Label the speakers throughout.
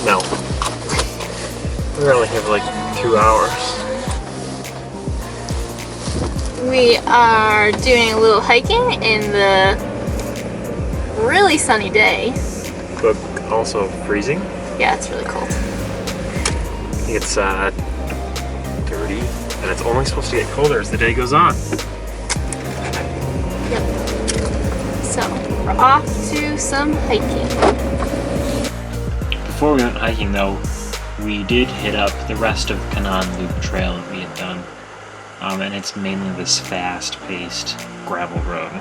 Speaker 1: No. We're only here for like 2 hours.
Speaker 2: We are doing a little hiking in the really sunny day.
Speaker 1: But also freezing.
Speaker 2: Yeah, it's really cold.
Speaker 1: It's 30, and it's only supposed to get colder as the day goes on.
Speaker 2: Yep. So, we're off to some hiking.
Speaker 1: Before we went hiking though, we did hit up the rest of Canaan Loop Trail that we had done. And it's mainly this fast-paced gravel road.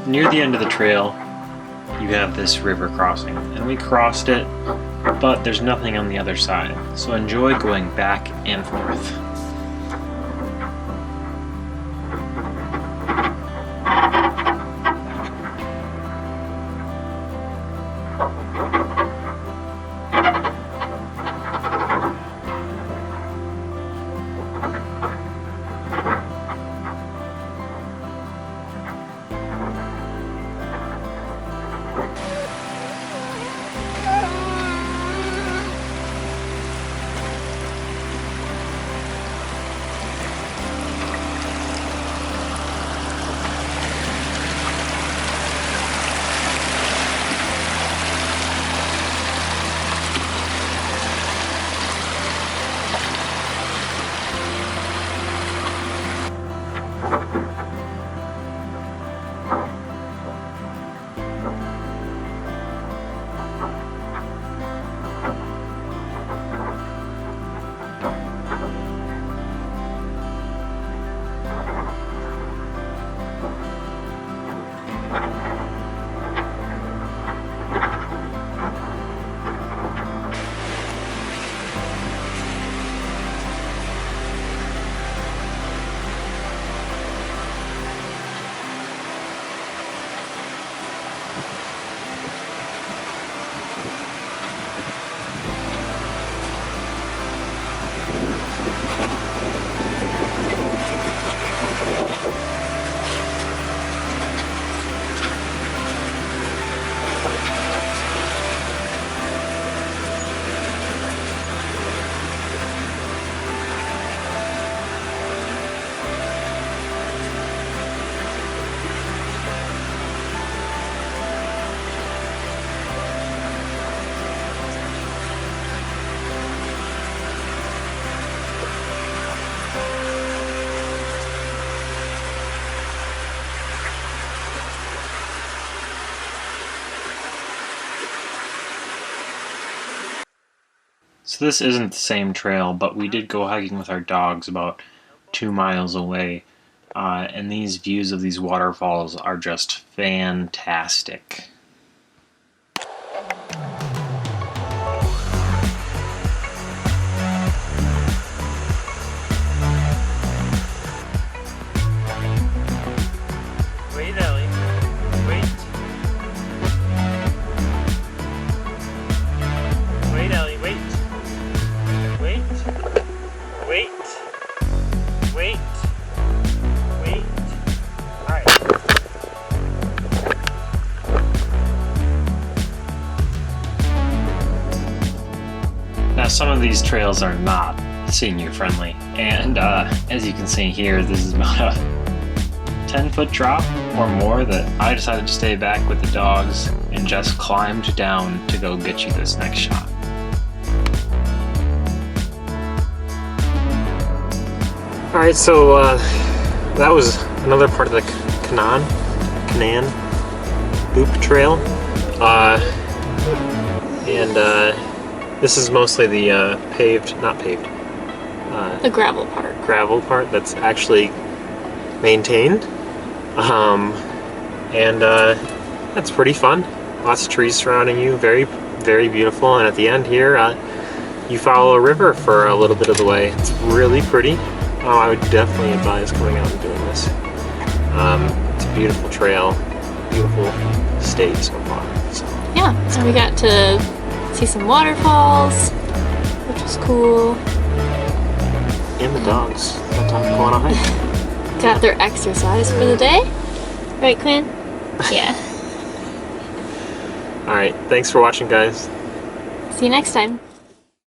Speaker 1: Near the end of the trail, you have this river crossing, and we crossed it, but there's nothing on the other side, so enjoy going back and forth. So this isn't the same trail, but we did go hiking with our dogs about 2 miles away, and these views of these waterfalls are just fantastic. some of these trails are not senior friendly, and as you can see here, this is about a 10-foot drop or more that I decided to stay back with the dogs and just climbed down to go get you this next shot.
Speaker 3: Alright, so that was another part of the Canaan Loop Trail. This is mostly the
Speaker 2: The gravel part.
Speaker 3: gravel part that's actually maintained. That's pretty fun. Lots of trees surrounding you, very, very beautiful. And at the end here, you follow a river for a little bit of the way. It's really pretty. Oh, I would definitely advise going out and doing this. It's a beautiful trail, beautiful state so far. So.
Speaker 2: Yeah, so we got to see some waterfalls, which was cool.
Speaker 3: And the dogs got to go on a hike.
Speaker 2: Got their exercise for the day. Right, Quinn? Yeah.
Speaker 3: Alright, thanks for watching, guys.
Speaker 2: See you next time.